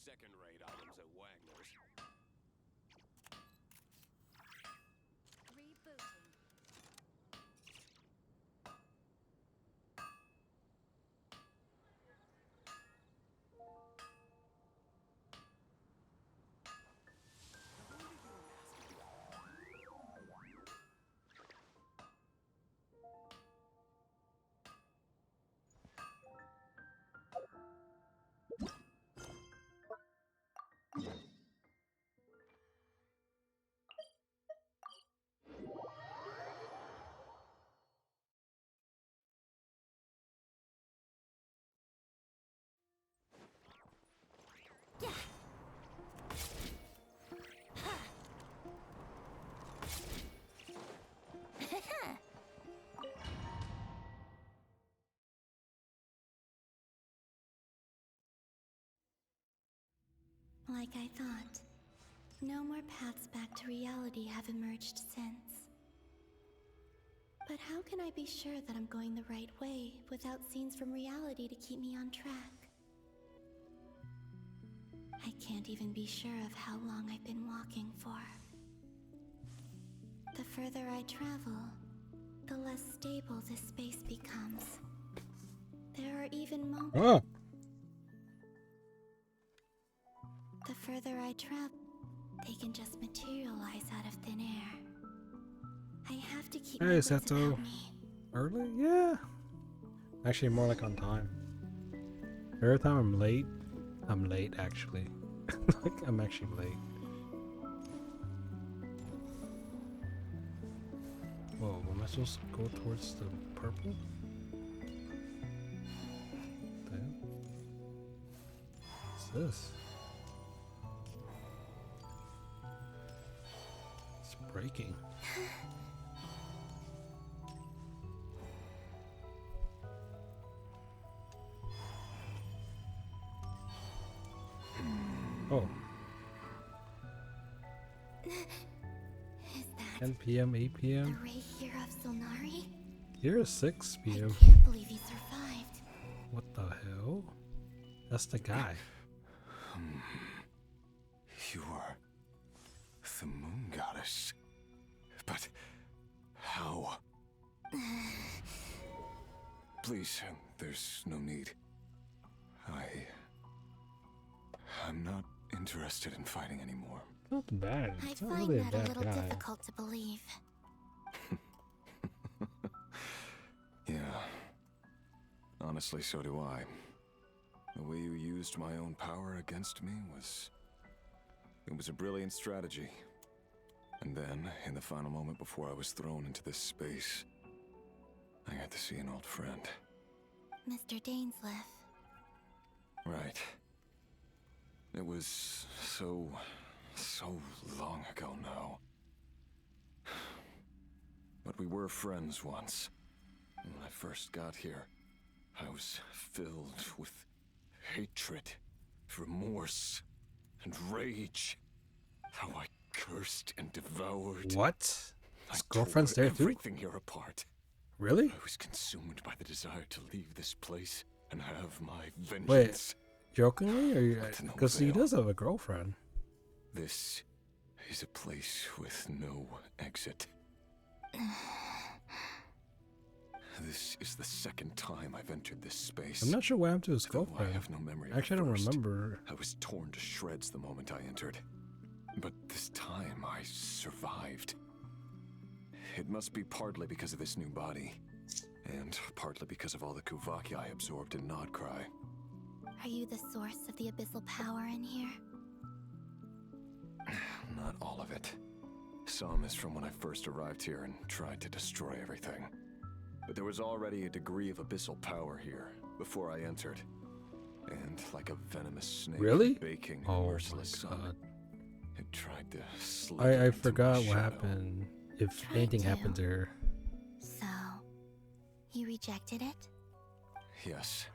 second-rate items at Wagner's. Rebooting. Like I thought, no more paths back to reality have emerged since. But how can I be sure that I'm going the right way without scenes from reality to keep me on track? I can't even be sure of how long I've been walking for. The further I travel, the less stable this space becomes. There are even moments... Oh. The further I travel, they can just materialize out of thin air. I have to keep my wits about me. Early? Yeah. Actually, more like on time. Every time I'm late actually. Like, I'm actually late. Whoa, am I supposed to go towards the purple? Damn. What's this? It's breaking. Oh. Is that 10 p.m., 8 the p.m. Ray here of Solnari? Here is 6 p.m. I can't believe he survived. What the hell? That's the guy. You are the moon goddess. But how? Please, there's no need. I'm not interested in fighting anymore. Not bad. I It's not find really a that a bad little guy. difficult to believe. Yeah. Honestly, so do I. The way you used my own power against me was... It was a brilliant strategy. And then, in the final moment before I was thrown into this space, I got to see an old friend. Mr. Dainsleif. Right. It was so long ago now. But we were friends once. When I first got here, I was filled with hatred, remorse, and rage. How I cursed and devoured. What? I His girlfriend's there too? everything here apart. Really? I was consumed by the desire to leave this place and have my vengeance. Wait, jokingly? Or you? But to no Because he avail. does have a girlfriend. This is a place with no exit. This is the second time I've entered this space. I'm not sure what happened to his Though I girlfriend. have no memory of Actually, I the don't first. remember. I was torn to shreds the moment I entered. But this time I survived. It must be partly because of this new body, and partly because of all the Kuvaki I absorbed in Nodcry. Are you the source of the abyssal power in here? Not all of it. Some is from when I first arrived here and tried to destroy everything. But there was already a degree of abyssal power here before I entered. And like a venomous snake Really? baking Oh my merciless sun, god. it tried to slither I into forgot my what shadow. happened. If Tried anything to. happened to her. So, you rejected it? Yes.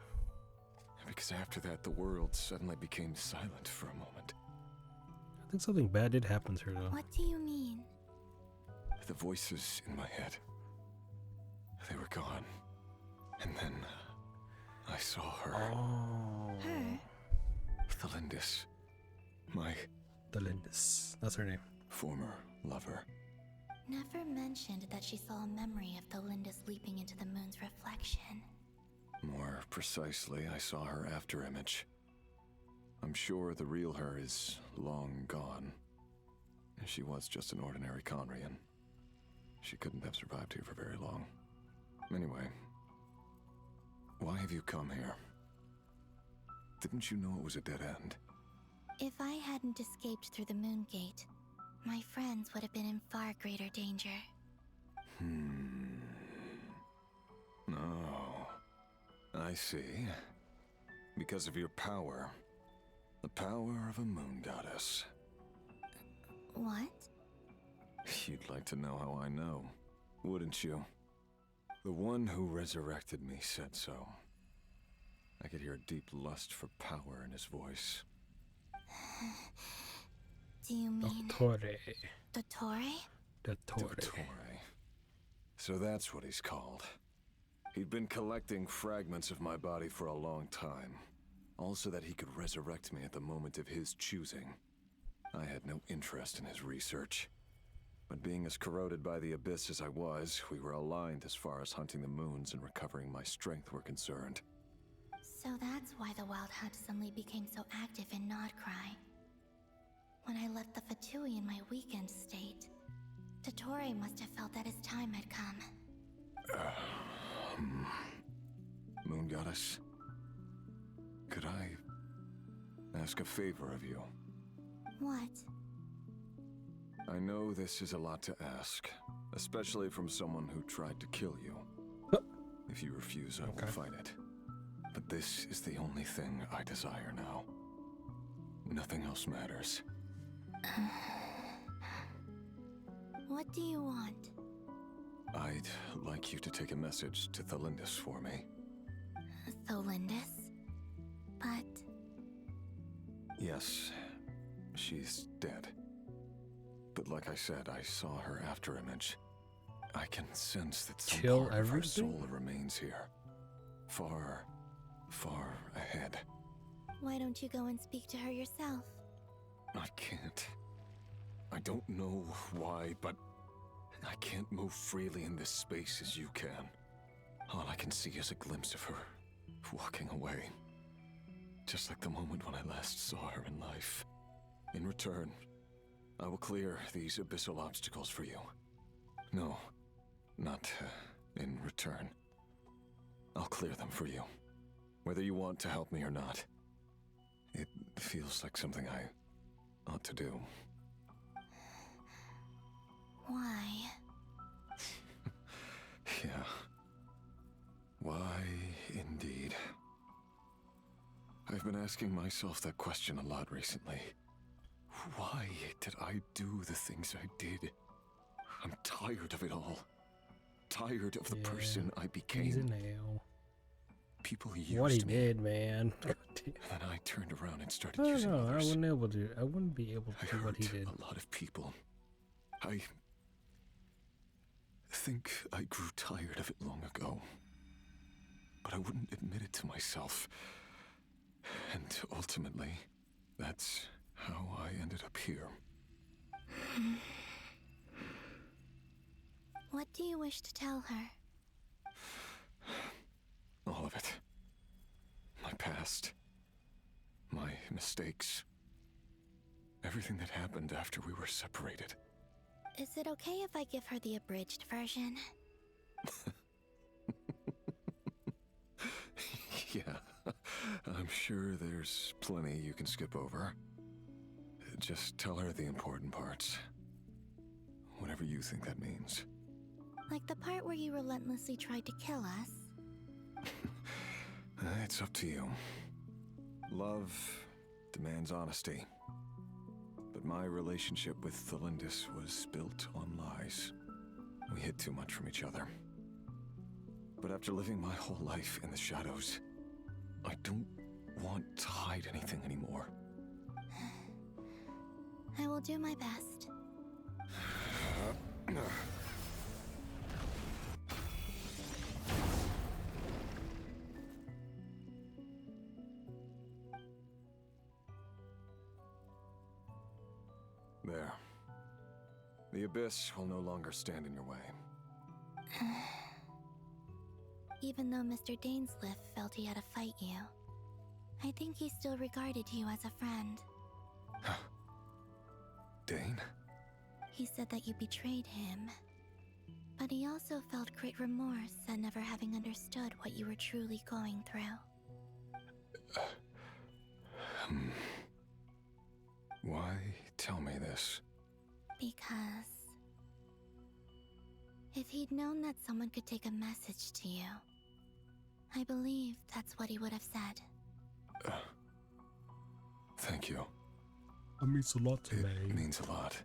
Because after that, the world suddenly became silent for a moment. I think something bad did happen to her though. What do you mean? The voices in my head, they were gone. And then I saw her. Oh. Her? Thalindis. My Delindis. That's her name. former lover. Never mentioned that she saw a memory of Thalindis leaping into the moon's reflection. More precisely, I saw her afterimage. I'm sure the real her is long gone. She was just an ordinary Conrian. She couldn't have survived here for very long. Anyway, why have you come here? Didn't you know it was a dead end? If I hadn't escaped through the moon gate, my friends would have been in far greater danger. Oh, I see. Because of your power. The power of a moon goddess. What? You'd like to know how I know, wouldn't you? The one who resurrected me said so. I could hear a deep lust for power in his voice. Do you mean Dottore. Dottore? Dottore. Dottore. So that's what he's called. He'd been collecting fragments of my body for a long time. All so that he could resurrect me at the moment of his choosing. I had no interest in his research. But being as corroded by the abyss as I was, we were aligned as far as hunting the moons and recovering my strength were concerned. So that's why the Wild Hunt suddenly became so active in Nodcry. When I left the Fatui in my weakened state, Dottore must have felt that his time had come. Moon Goddess, could I ask a favor of you? What? I know this is a lot to ask, especially from someone who tried to kill you. If you refuse, I will fight it. But this is the only thing I desire now. Nothing else matters. What do you want? I'd like you to take a message to Thalindis for me. Thalindis? But... Yes, she's dead. But like I said, I saw her afterimage. I can sense that some Kill part of her everything? soul remains here. Far, far ahead. why don't you go and speak to her yourself? I can't. I don't know why, but I can't move freely in this space as you can. All I can see is a glimpse of her walking away. Just like the moment when I last saw her in life. In return, I will clear these abyssal obstacles for you. No, not in return. I'll clear them for you. Whether you want to help me or not. It feels like something I ought to do. Why? Yeah. Why, indeed. I've been asking myself that question a lot recently. Why did I do the things I did? I'm tired of it all. Tired of the person I became. He's a nail. People used What he me. did, man. And then I turned around and started I using don't know. I others. wouldn't be able I to do what he hurt did. a lot of people. I think I grew tired of it long ago. But I wouldn't admit it to myself. And ultimately, that's how I ended up here. What do you wish to tell her? All of it. My past. My mistakes. Everything that happened after we were separated. Is it okay if I give her the abridged version? Yeah, I'm sure there's plenty you can skip over. Just tell her the important parts. Whatever you think that means. Like the part where you relentlessly tried to kill us? It's up to you. Love demands honesty. But my relationship with Thalindis was built on lies. We hid too much from each other. But after living my whole life in the shadows, I don't want to hide anything anymore. I will do my best. There. The abyss will no longer stand in your way. Even though Mr. Dainsliff felt he had to fight you, I think he still regarded you as a friend. Dane? He said that you betrayed him, but he also felt great remorse at never having understood what you were truly going through. Why tell me this? Because if he'd known that someone could take a message to you, I believe that's what he would have said. Thank you. That means a lot to me. It means a lot.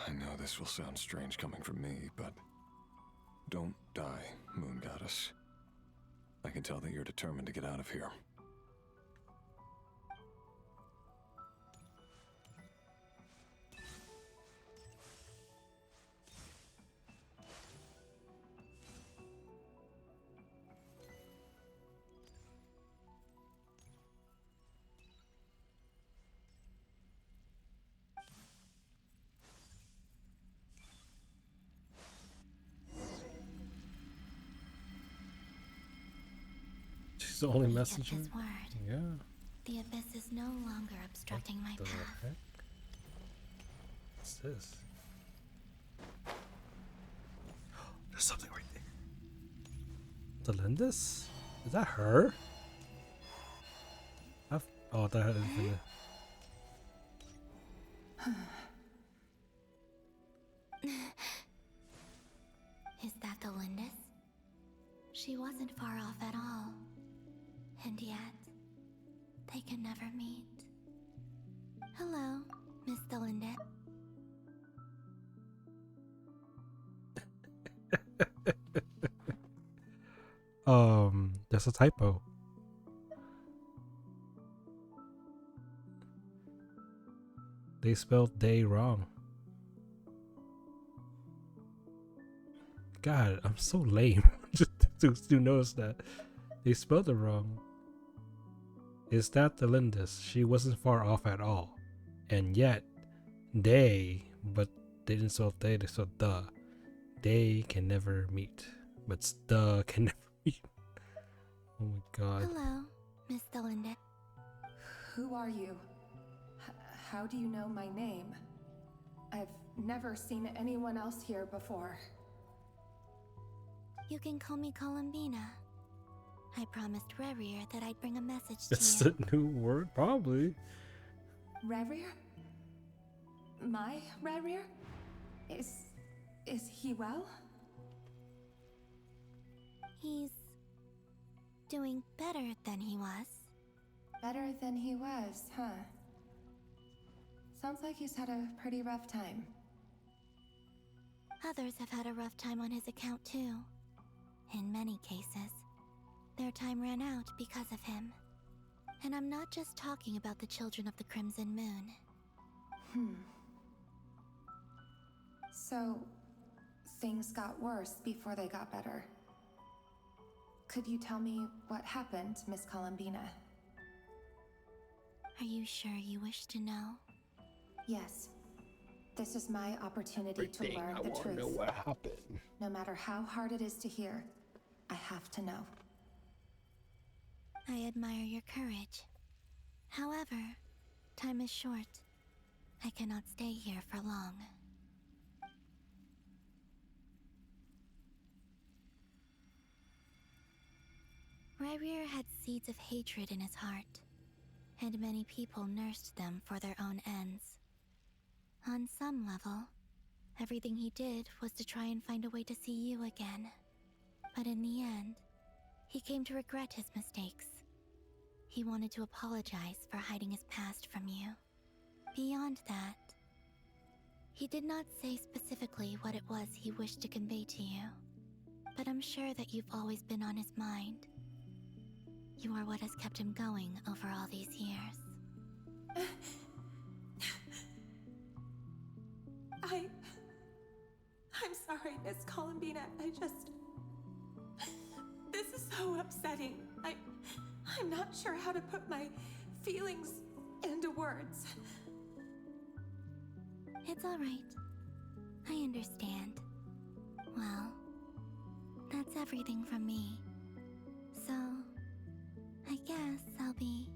I know this will sound strange coming from me, but don't die, Moon Goddess. I can tell that you're determined to get out of here. She's the only We get messenger? his word. Yeah. The abyss is no longer obstructing my The path. heck? What's this? There's something right there. Delindis? Is that her? Oh, that is the... Is that the Lindis? She wasn't far off at all. And yet, they can never meet. Hello, Miss Delinde. That's a typo. They spelled day wrong. God, I'm so lame. Just to notice that they spelled it wrong. Is that the Lindis? She wasn't far off at all. And yet, they, but they didn't spell they spelled the. They can never meet. But the can never meet. Oh my god. Hello, Miss Delinde. Who are you? How do you know my name? I've never seen anyone else here before. You can call me Columbina. I promised Rerir that I'd bring a message It's to you. a new word, probably. Rerir? My Rerir? Is he well? He's doing better than he was. Better than he was, huh? Sounds like he's had a pretty rough time. Others have had a rough time on his account too. In many cases, their time ran out because of him. And I'm not just talking about the children of the Crimson Moon. So, things got worse before they got better. Could you tell me what happened, Miss Columbina? Are you sure you wish to know? Yes. This is my opportunity to learn the truth. know what happened. No matter how hard it is to hear, I have to know. I admire your courage. However, time is short. I cannot stay here for long. Rerir had seeds of hatred in his heart, and many people nursed them for their own ends. On some level, everything he did was to try and find a way to see you again. But in the end, he came to regret his mistakes. He wanted to apologize for hiding his past from you. Beyond that, he did not say specifically what it was he wished to convey to you, but I'm sure that you've always been on his mind. You are what has kept him going over all these years. I'm sorry, Miss Columbina. This is so upsetting. I'm not sure how to put my feelings into words. It's alright. I understand. Well, that's everything from me. So, I guess I'll be...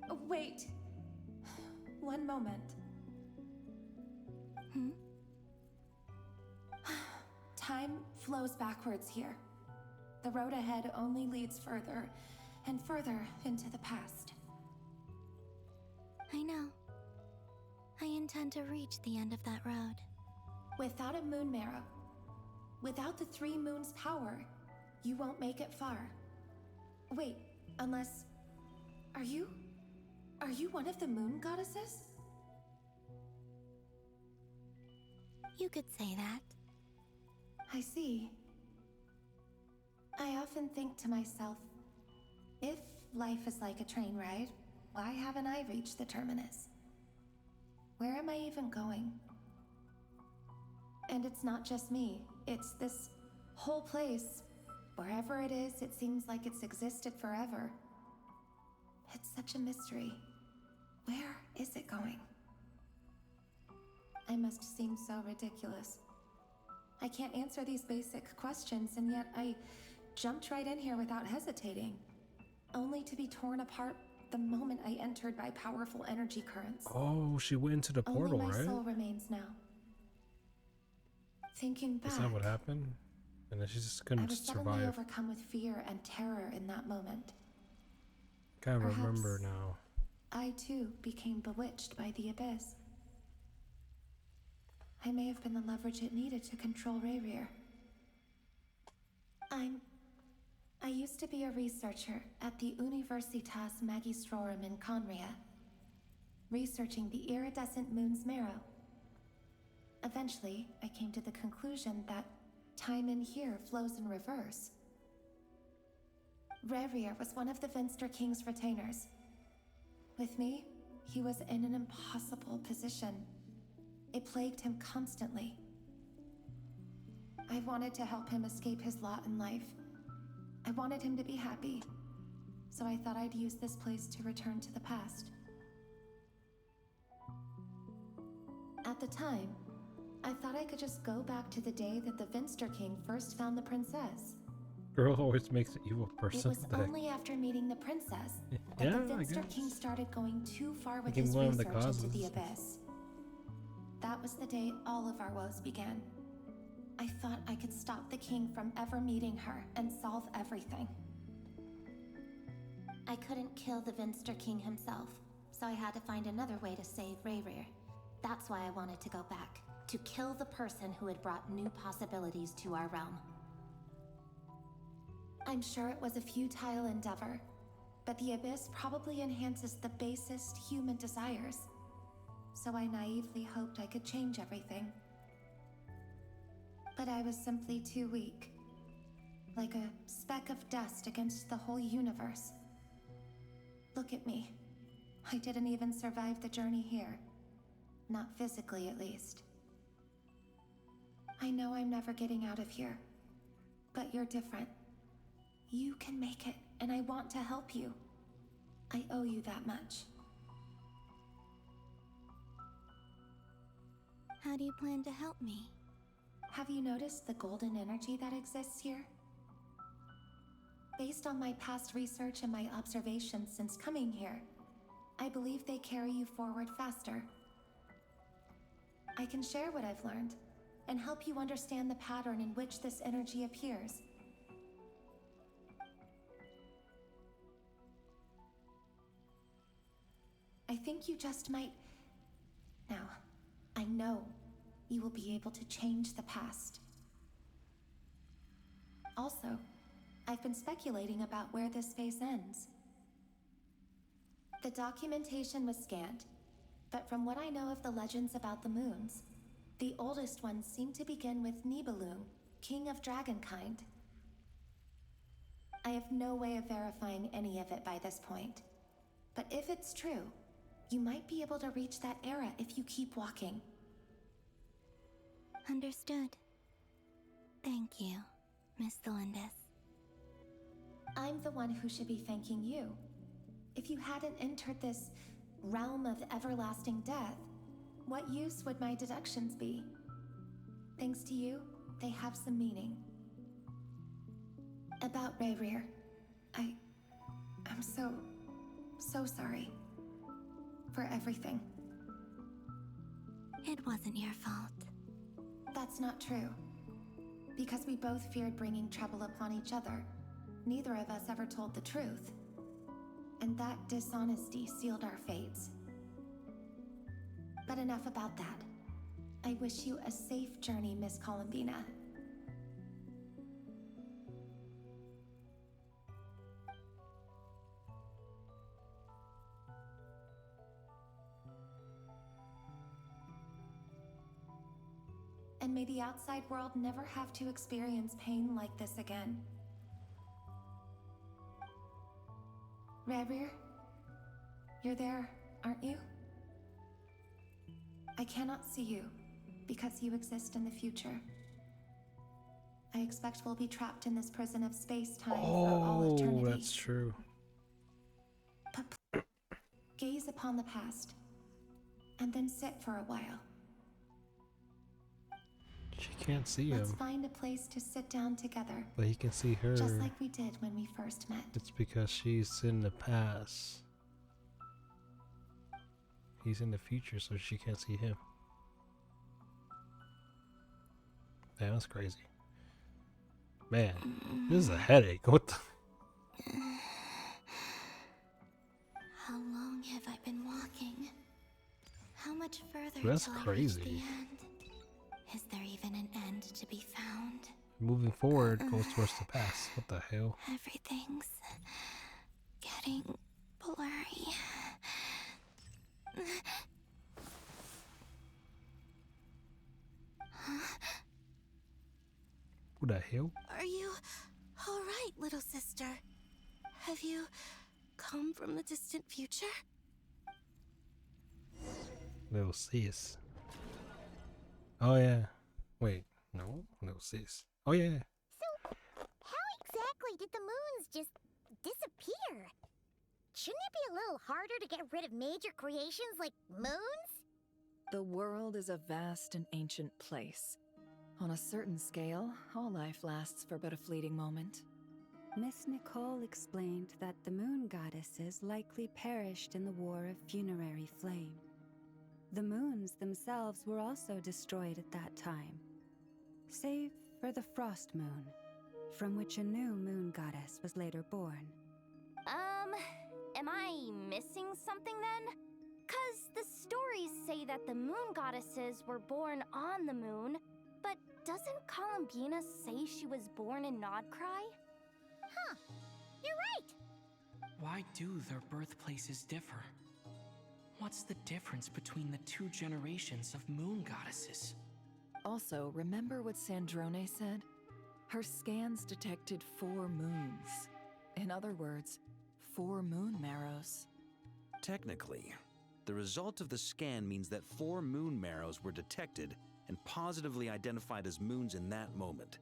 Oh, wait! One moment. Time flows backwards here. The road ahead only leads further and further into the past. I know. I intend to reach the end of that road. Without a moon marrow, without the 3 moons' power, you won't make it far. Wait, unless... Are you one of the moon goddesses? You could say that. I see. I often think to myself, if life is like a train ride, why haven't I reached the terminus? Where am I even going? And it's not just me, it's this whole place. Wherever it is, it seems like it's existed forever. It's such a mystery. Where is it going? I must seem so ridiculous. I can't answer these basic questions, and yet I jumped right in here without hesitating, only to be torn apart the moment I entered by powerful energy currents. Oh, she went into the portal, Only my right? soul remains now. Thinking back, Is that what happened? And then she just I couldn't was suddenly survive. overcome with fear and terror in that moment. Can't Perhaps remember now. I too became bewitched by the abyss. I may have been the leverage it needed to control Rayrir. I used to be a researcher at the Universitas Magistrorum in Conria, researching the iridescent moon's marrow. Eventually, I came to the conclusion that time in here flows in reverse. Rayrir was one of the Vinster King's retainers. With me, he was in an impossible position. It plagued him constantly. I wanted to help him escape his lot in life. I wanted him to be happy, so I thought I'd use this place to return to the past. At the time, I thought I could just go back to the day that the Vinster King first found the princess. Girl always makes an evil It person. was only after meeting the princess that Yeah, the I Vinster guess. King started going too far with Became his one of the research into the causes. abyss. That was the day all of our woes began. I thought I could stop the king from ever meeting her and solve everything. I couldn't kill the Vinster King himself, so I had to find another way to save Rayrir. That's why I wanted to go back, to kill the person who had brought new possibilities to our realm. I'm sure it was a futile endeavor, but the abyss probably enhances the basest human desires. So I naively hoped I could change everything. But I was simply too weak. Like a speck of dust against the whole universe. Look at me. I didn't even survive the journey here. Not physically, at least. I know I'm never getting out of here. But you're different. You can make it, and I want to help you. I owe you that much. How do you plan to help me? Have you noticed the golden energy that exists here? Based on my past research and my observations since coming here, I believe they carry you forward faster. I can share what I've learned and help you understand the pattern in which this energy appears. I think you just might... Now, I know you will be able to change the past. Also, I've been speculating about where this space ends. The documentation was scanned, but from what I know of the legends about the moons, the oldest ones seem to begin with Nibelung, king of dragonkind. I have no way of verifying any of it by this point, but if it's true, you might be able to reach that era if you keep walking. Understood. Thank you, Miss Delindis. I'm the one who should be thanking you. If you hadn't entered this realm of everlasting death, What use would my deductions be? Thanks to you, they have some meaning. About Rayrir, I'm so sorry. For everything. It wasn't your fault. That's not true. Because we both feared bringing trouble upon each other, neither of us ever told the truth. And that dishonesty sealed our fates. But enough about that. I wish you a safe journey, Miss Columbina. And may the outside world never have to experience pain like this again. Rayrir, you're there, aren't you? I cannot see you, because you exist in the future. I expect we'll be trapped in this prison of space-time for all eternity. Oh, that's true. But gaze upon the past, and then sit for a while. She can't see Let's him, find a place to sit down together, but he can see her. just like we did when we first met. It's because she's in the past. He's in the future, so she can't see him. Damn, that's crazy. Man, this is a headache. What the? How long have I been walking? How much further That's till I reach crazy. the end? Is there even an end to be found? Moving forward goes towards the past. What the hell? Everything's getting blurry. Who the hell? Are you all right, little sister? Have you come from the distant future? Little sis. Oh yeah. Wait, no, little sis. Oh yeah. So, how exactly did the moons just disappear? Shouldn't it be a little harder to get rid of major creations like moons? The world is a vast and ancient place. On a certain scale, all life lasts for but a fleeting moment. Miss Nicole explained that the moon goddesses likely perished in the War of Funerary Flame. The moons themselves were also destroyed at that time, save for the Frost Moon, from which a new moon goddess was later born. Am I missing something then? 'Cause the stories say that the moon goddesses were born on the moon, but doesn't Columbina say she was born in Nodcry? Huh, you're right! Why do their birthplaces differ? What's the difference between the two generations of moon goddesses? Also, remember what Sandrone said? Her scans detected 4 moons. In other words, 4 moon marrows. Technically, the result of the scan means that 4 moon marrows were detected and positively identified as moons in that moment.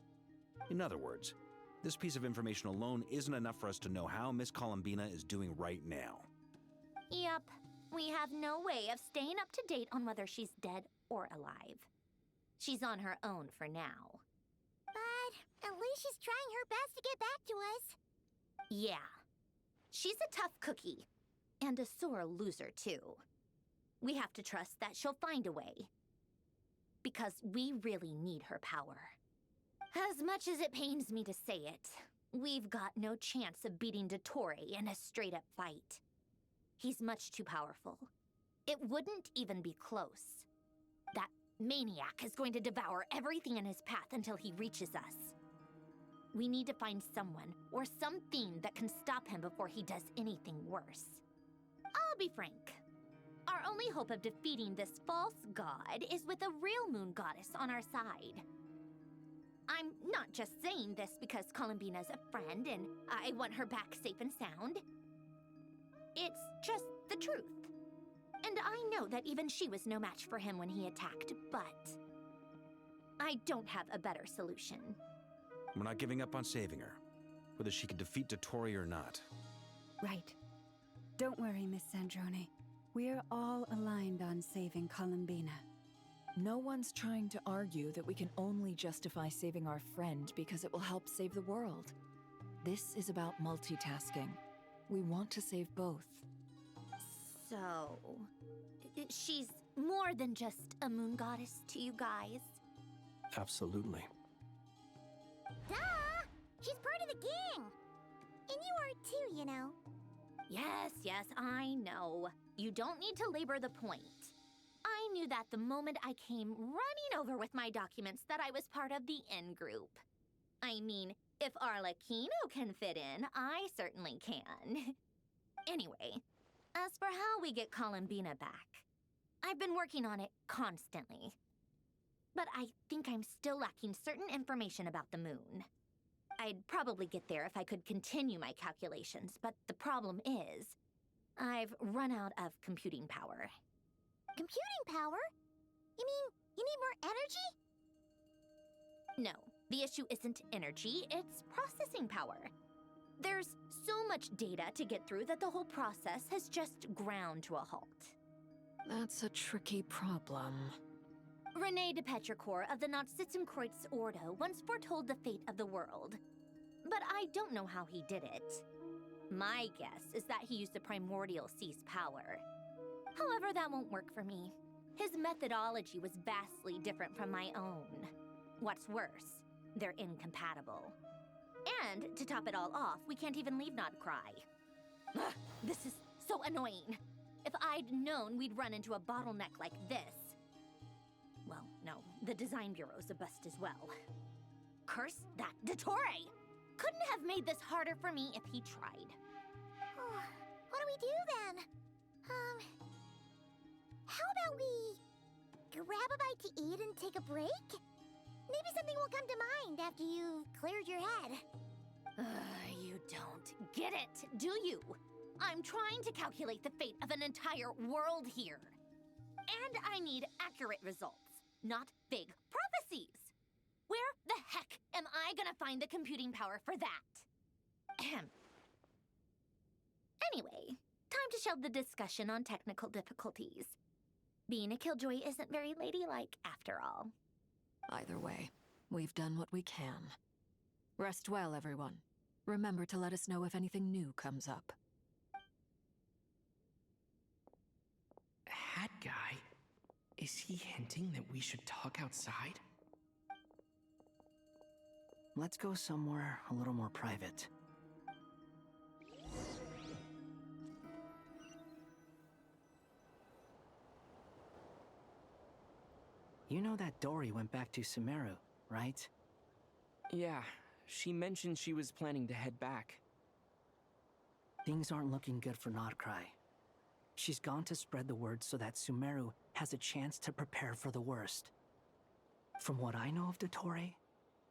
In other words, this piece of information alone isn't enough for us to know how Miss Columbina is doing right now. Yep, we have no way of staying up to date on whether she's dead or alive. She's on her own for now. But at least she's trying her best to get back to us. Yeah. She's a tough cookie. And a sore loser, too. We have to trust that she'll find a way. Because we really need her power. As much as it pains me to say it, we've got no chance of beating Dottore in a straight-up fight. He's much too powerful. It wouldn't even be close. That maniac is going to devour everything in his path until he reaches us. We need to find someone or something that can stop him before he does anything worse. I'll be frank. Our only hope of defeating this false god is with a real moon goddess on our side. I'm not just saying this because Columbina's a friend and I want her back safe and sound. It's just the truth. And I know that even she was no match for him when he attacked, but I don't have a better solution. We're not giving up on saving her, whether she can defeat Dottore or not. Right. Don't worry, Miss Sandrone. We're all aligned on saving Columbina. No one's trying to argue that we can only justify saving our friend because it will help save the world. This is about multitasking. We want to save both. So, she's more than just a moon goddess to you guys. Absolutely. Duh! She's part of the gang! And you are too, you know. Yes, I know. You don't need to labor the point. I knew that the moment I came running over with my documents that I was part of the in-group. I mean, if Arlecchino can fit in, I certainly can. Anyway, as for how we get Columbina back, I've been working on it constantly. But I think I'm still lacking certain information about the moon. I'd probably get there if I could continue my calculations, but the problem is, I've run out of computing power. Computing power? You mean you need more energy? No, the issue isn't energy, it's processing power. There's so much data to get through that the whole process has just ground to a halt. That's a tricky problem. René de Petrichor of the Nazissenkreuz Ordo once foretold the fate of the world. But I don't know how he did it. My guess is that he used the primordial sea's power. However, that won't work for me. His methodology was vastly different from my own. What's worse, they're incompatible. And, to top it all off, we can't even leave Nodcry. Ugh, this is so annoying. If I'd known we'd run into a bottleneck like this... Well, no, the design bureau's a bust as well. Curse that Dottore! Couldn't have made this harder for me if he tried. What do we do then? How about we grab a bite to eat and take a break? Maybe something will come to mind after you've cleared your head. You don't get it, do you? I'm trying to calculate the fate of an entire world here. And I need accurate results, not big prophecies. Where the heck am I gonna find the computing power for that? Ahem. Anyway, time to shelve the discussion on technical difficulties. Being a killjoy isn't very ladylike, after all. Either way, we've done what we can. Rest well, everyone. Remember to let us know if anything new comes up. Hat guy? Is he hinting that we should talk outside? Let's go somewhere a little more private. You know that Dory went back to Sumeru, right? Yeah, she mentioned she was planning to head back. Things aren't looking good for Nodcry. She's gone to spread the word so that Sumeru has a chance to prepare for the worst. From what I know of Dottore,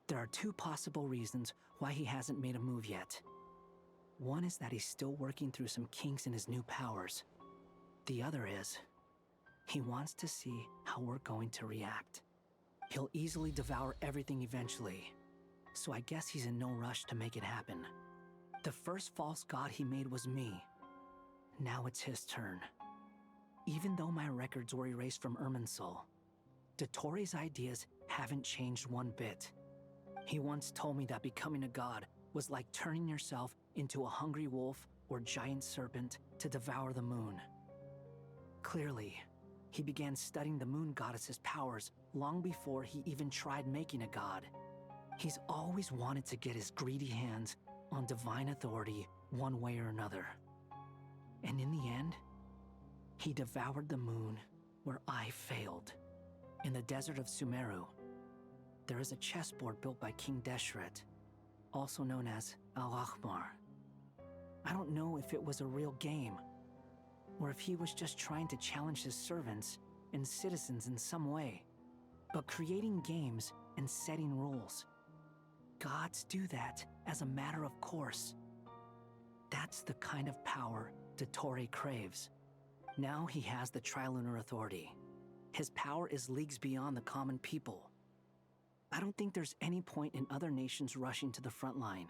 there are two possible reasons why he hasn't made a move yet. One is that he's still working through some kinks in his new powers. The other is, he wants to see how we're going to react. He'll easily devour everything eventually, so I guess he's in no rush to make it happen. The first false god he made was me. Now it's his turn. Even though my records were erased from Irminsul, Dottore's ideas haven't changed one bit. He once told me that becoming a god was like turning yourself into a hungry wolf or giant serpent to devour the moon. Clearly, he began studying the moon goddess's powers long before he even tried making a god. He's always wanted to get his greedy hands on divine authority one way or another. And in the end, he devoured the moon where I failed. In the desert of Sumeru, there is a chessboard built by King Deshret, also known as Al-Ahmar. I don't know if it was a real game, or if he was just trying to challenge his servants and citizens in some way. But creating games and setting rules, gods do that as a matter of course. That's the kind of power Dottore craves. Now he has the Trilunar Authority. His power is leagues beyond the common people. I don't think there's any point in other nations rushing to the front line.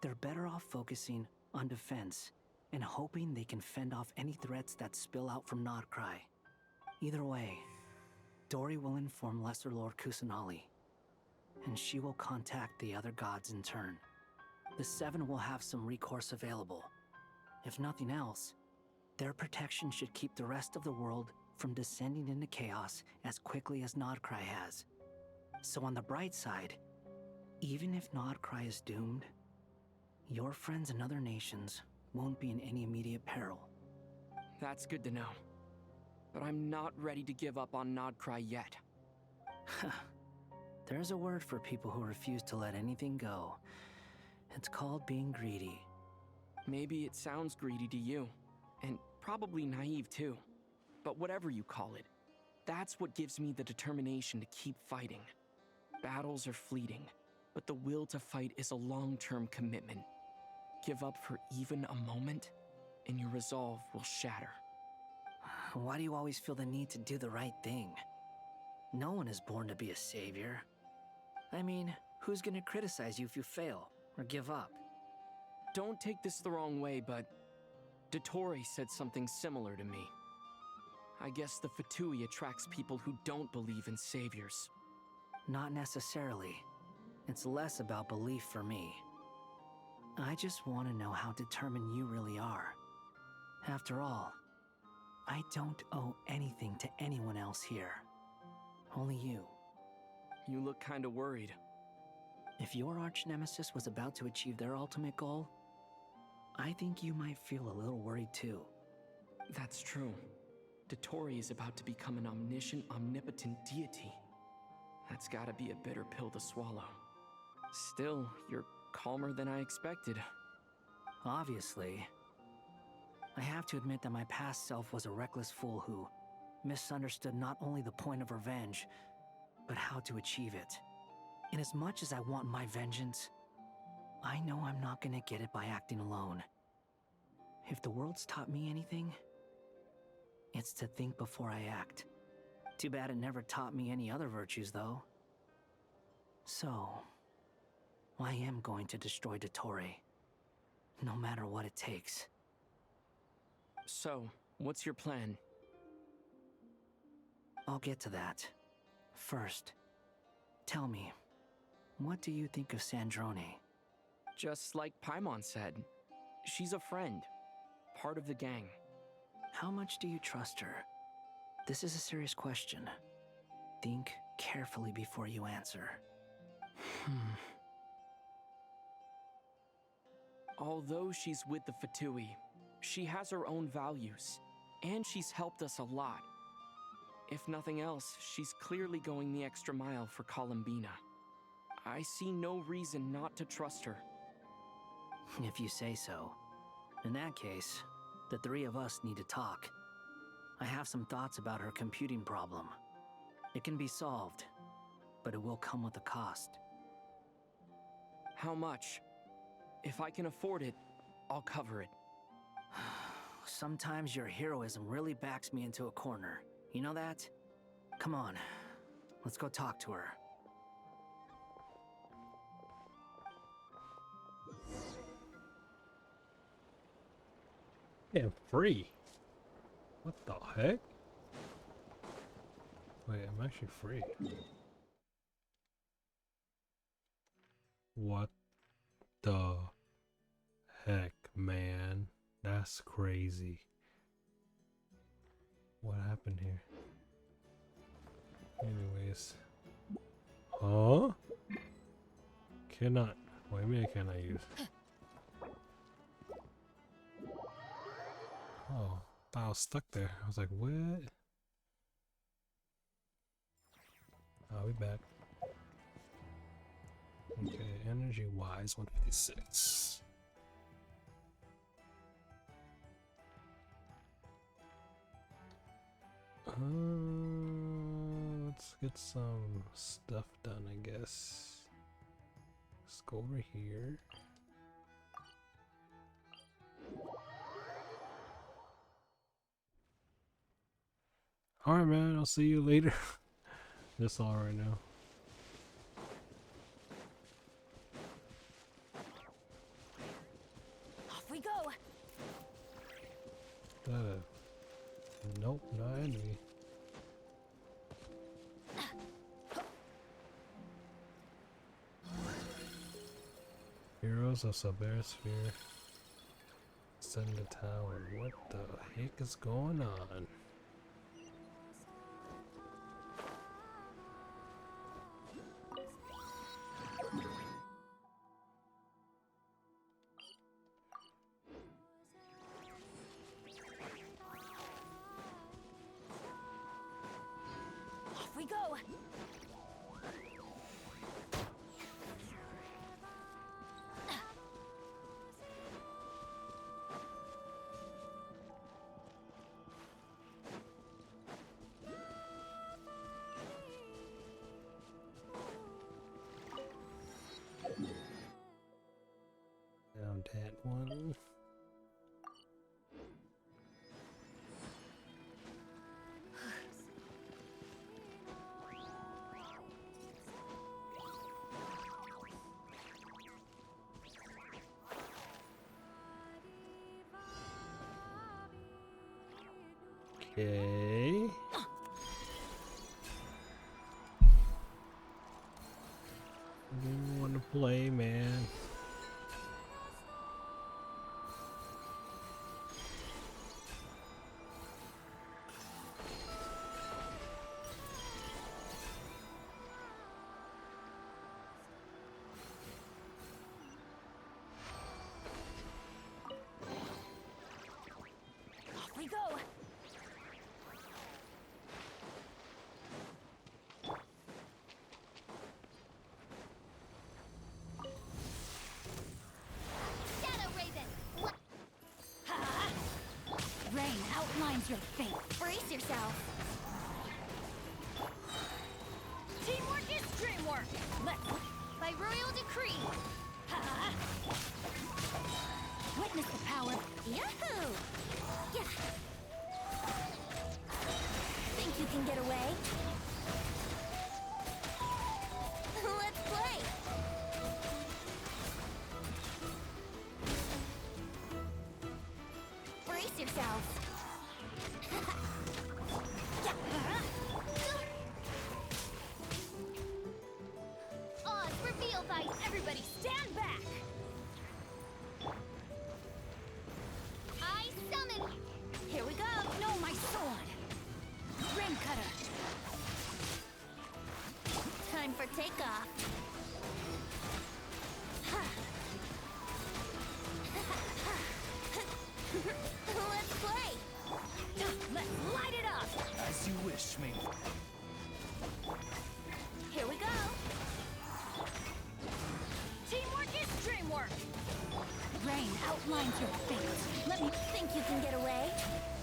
They're better off focusing on defense and hoping they can fend off any threats that spill out from Nodcry. Either way, Dori will inform Lesser Lord Kusanali, and she will contact the other gods in turn. The Seven will have some recourse available. If nothing else, their protection should keep the rest of the world from descending into chaos as quickly as Nodcry has. So on the bright side, even if Nodcry is doomed, your friends in other nations won't be in any immediate peril. That's good to know. But I'm not ready to give up on Nodcry yet. There's a word for people who refuse to let anything go. It's called being greedy. Maybe it sounds greedy to you, and probably naive too. But whatever you call it, that's what gives me the determination to keep fighting. Battles are fleeting, but the will to fight is a long-term commitment. Give up for even a moment, and your resolve will shatter. Why do you always feel the need to do the right thing? No one is born to be a savior. I mean, who's gonna criticize you if you fail or give up? Don't take this the wrong way, but Dottore said something similar to me. I guess the Fatui attracts people who don't believe in saviors. Not necessarily. It's less about belief for me. I just want to know how determined you really are. After all, I don't owe anything to anyone else here. Only you. You look kinda worried. If your arch-nemesis was about to achieve their ultimate goal, I think you might feel a little worried too. That's true. Dottore is about to become an omniscient, omnipotent deity. That's gotta be a bitter pill to swallow. Still, you're calmer than I expected. Obviously. I have to admit that my past self was a reckless fool who misunderstood not only the point of revenge, but how to achieve it. And as much as I want my vengeance, I know I'm not gonna get it by acting alone. If the world's taught me anything, it's to think before I act. Too bad it never taught me any other virtues, though. So, I am going to destroy Dottore, no matter what it takes. So, what's your plan? I'll get to that. First, tell me, what do you think of Sandrone? Just like Paimon said, she's a friend, part of the gang. How much do you trust her? This is a serious question. Think carefully before you answer. Although she's with the Fatui, she has her own values, and she's helped us a lot. If nothing else, she's clearly going the extra mile for Columbina. I see no reason not to trust her. If you say so. In that case, the three of us need to talk. I have some thoughts about her computing problem. It can be solved, but it will come with a cost. How much? If I can afford it, I'll cover it. Sometimes your heroism really backs me into a corner. You know that? Come on, let's go talk to her. Yeah, free. What the heck? Wait, I'm actually free. What the heck, man? That's crazy. What happened here? Anyways. Huh? Cannot. What do you mean I cannot use? Oh, I was stuck there. I was like, what? Oh, we back. Okay, energy wise, 156. Let's get some stuff done, I guess. Let's go over here. Alright, man, I'll see you later. That's all right now. Off we go. Nope, not enemy. Heroes of Suberisphere. Send the tower. What the heck is going on? Off we go! Down that one. Okay. Didn't want to play, man. Off we go! Shadow Raven! Rain outlines your fate. Brace yourself. Teamwork is dreamwork. Let's By royal decree. witness the power. Yahoo! Yeah. Think you can get away? Let's play. Brace yourselves. Odds reveal by everybody stand back. I summon. Here we go. No, my sword. Ring cutter. Time for takeoff. Let's play. Let's light it up. As you wish, me. Here we go. Teamwork is dreamwork. Rain outlines your fate. Let me Think you can get away?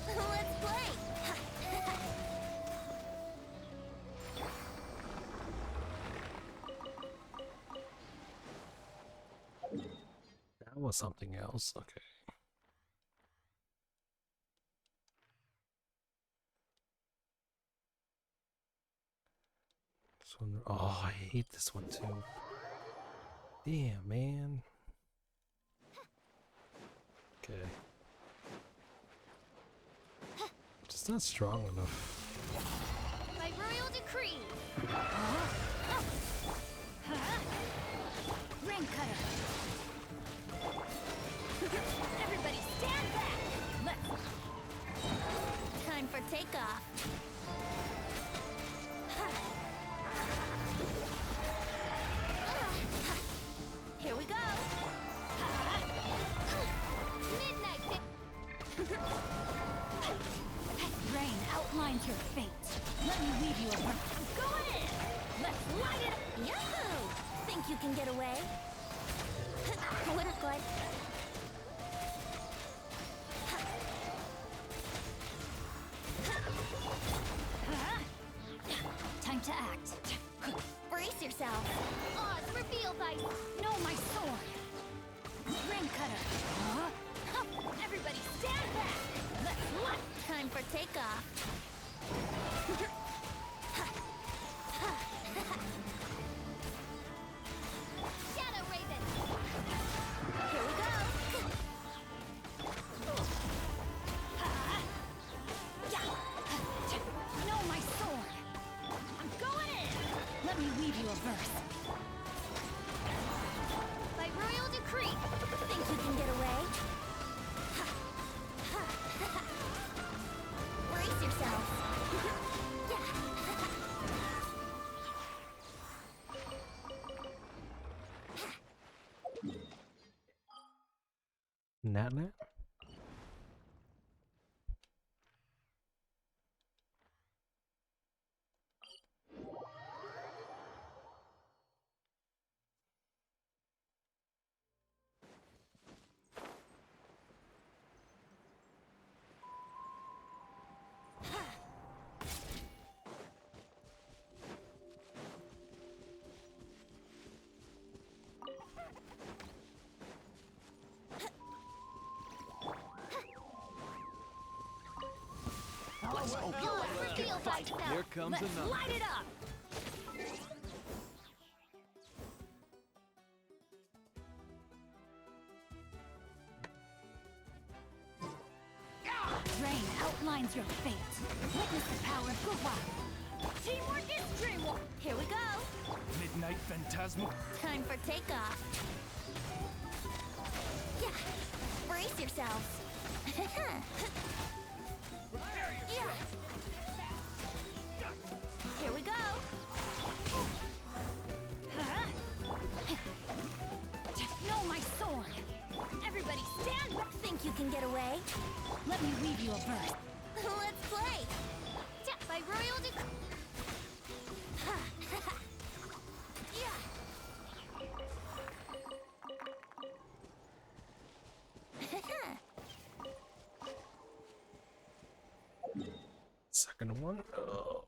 Let's play. That was something else. Okay. This one. Oh, I hate this one too. Damn, man. Okay. Just not strong enough. By royal decree. ring cutter. Everybody stand back. Let's Time for takeoff. Here we go. Midnight. rain outlines your fate. Let me leave you alone. I'm going in. Let's light it up. Yahoo! Think you can get away? Wouldn't good. Time to act. Brace yourself. Odds reveal by. No, my sword. Ring cutter. Everybody stand back. Let's light. Time for takeoff. Shadow Raven. Here we go. Let me weave you a verse. By royal decree, think you can get away? Brace yourselves. Natnat? Here comes another. Light it up! Rain outlines your fate. Witness the power of Gurwa. Teamwork is dreamwork. Here we go. Midnight Phantasmal. Time for takeoff. Yeah. Brace yourselves. Yeah. Here we go. Know my sword. Everybody stand back. Think you can get away? Let me weave you a verse. Let's play. By royal decree. Second one. Oh.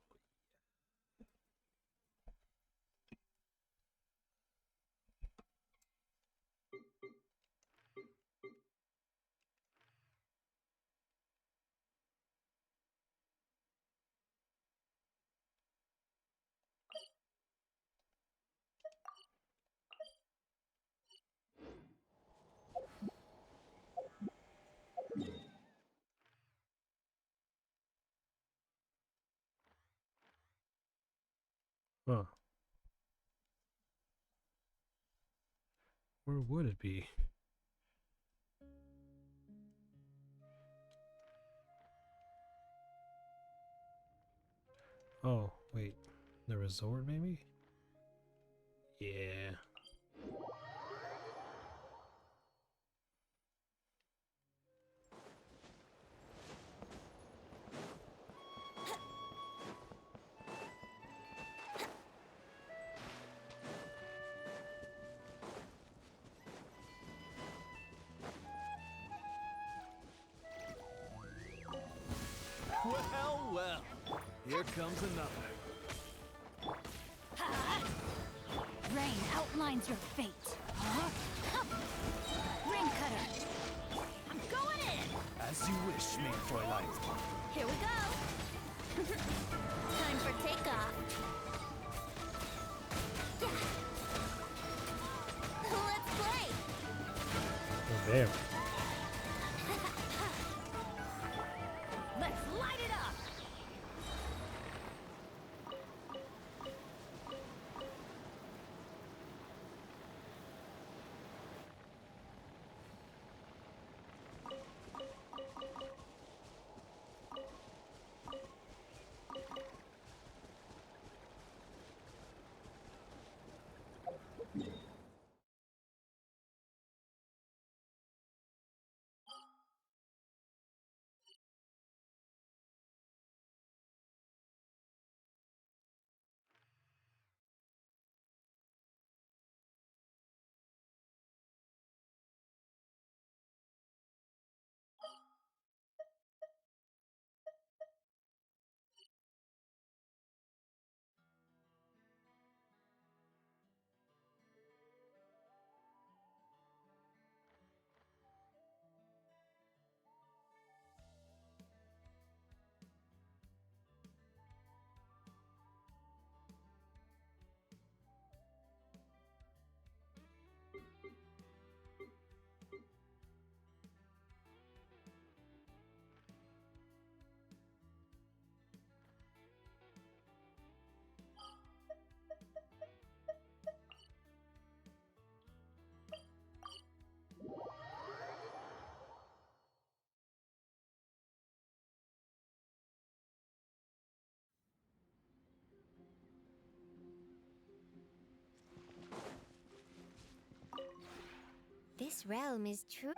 Huh. Where would it be? Oh, wait. The resort, maybe? Yeah. Well, well. Here comes another. Rain outlines your fate. Ring cutter. I'm going in. As you wish, mein Fräulein. Here we go. Time for takeoff. Yeah. Let's play. Oh, damn. This realm is true.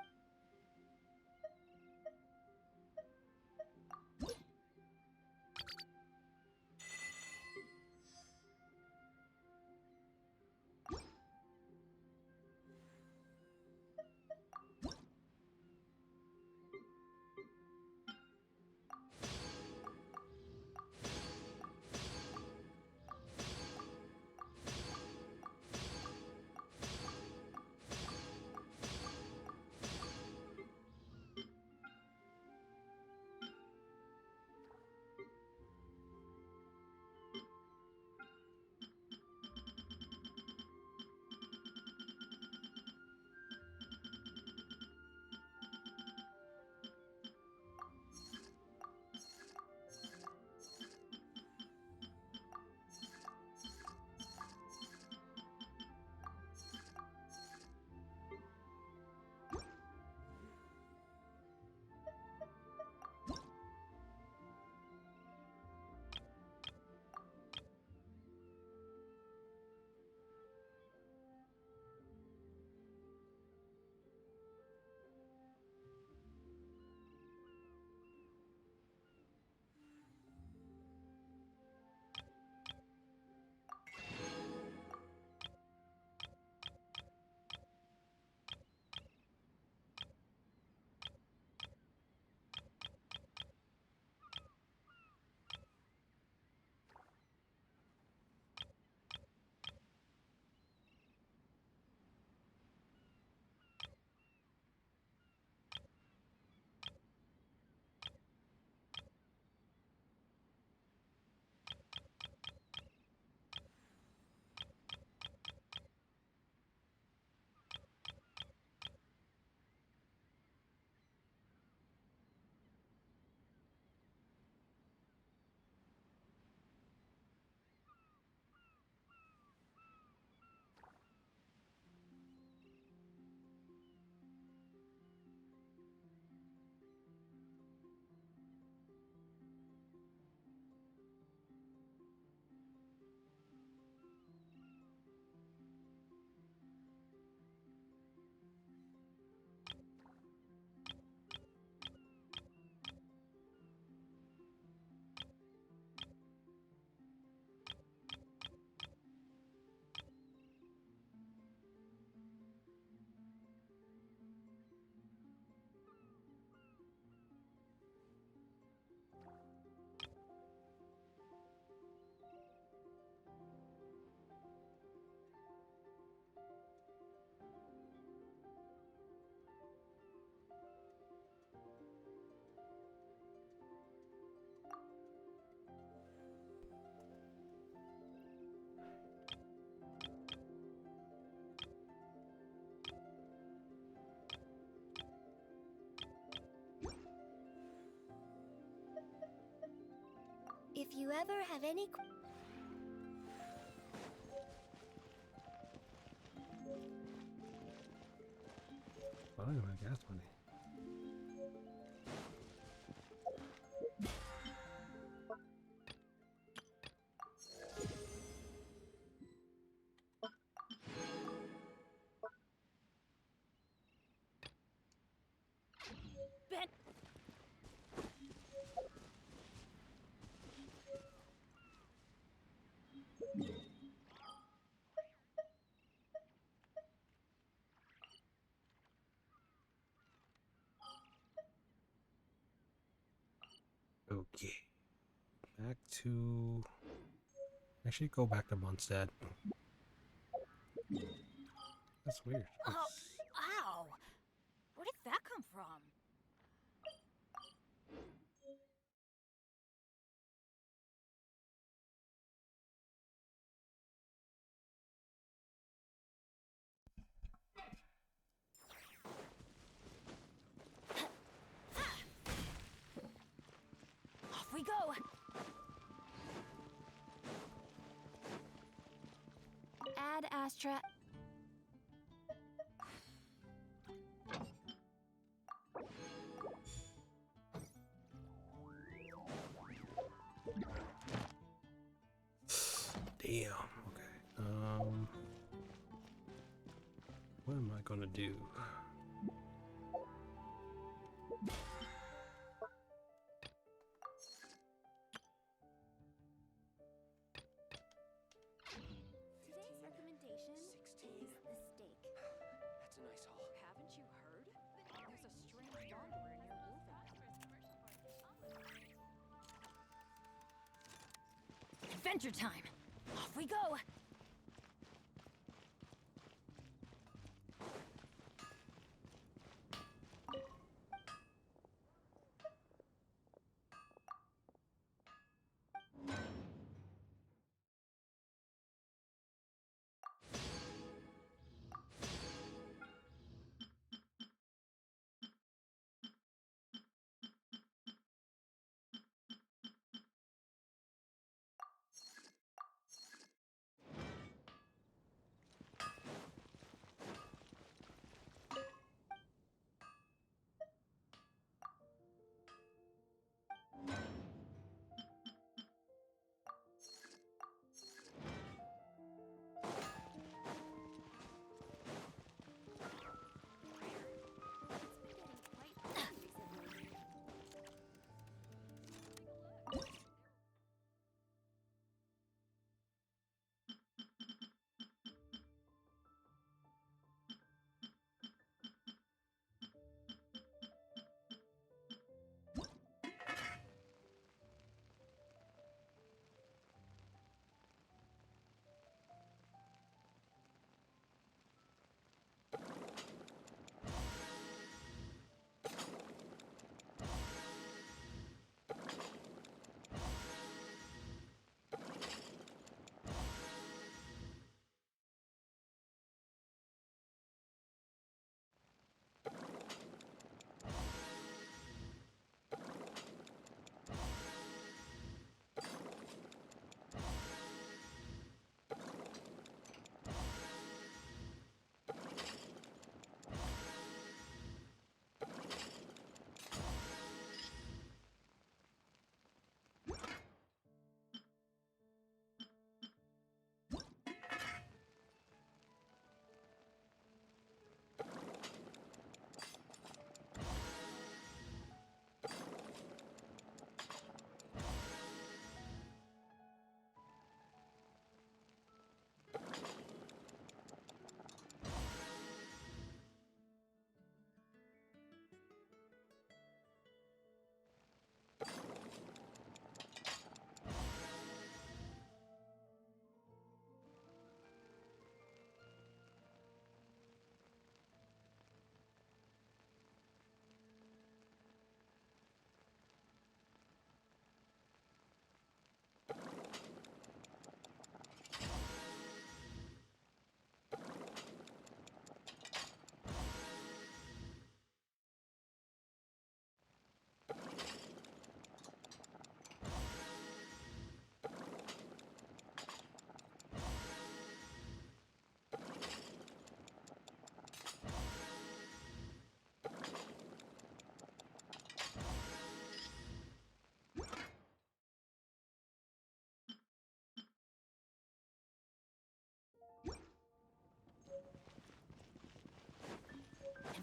If you ever have any Oh, my gas money. Ben. Okay. Back to... Actually, go back to Mondstadt. That's weird. Oh, ow! Where did that come from? Off we go! Add Astra. Damn. Okay. What am I gonna do? Adventure time! Off we go!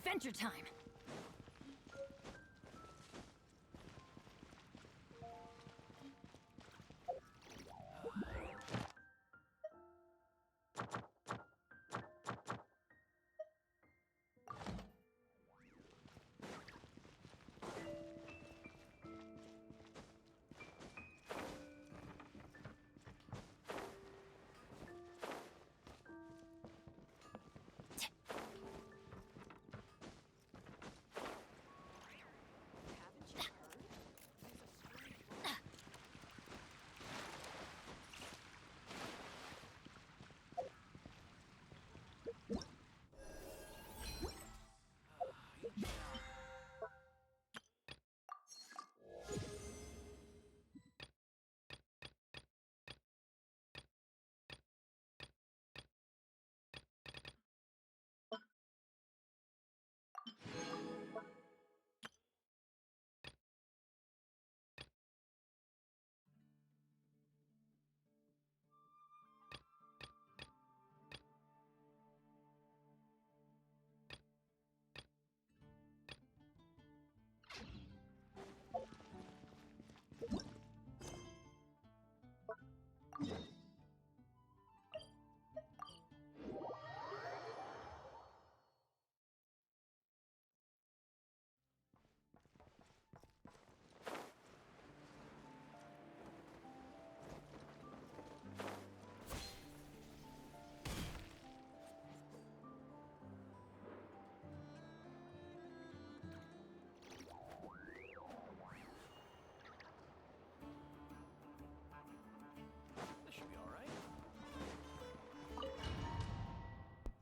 Adventure time!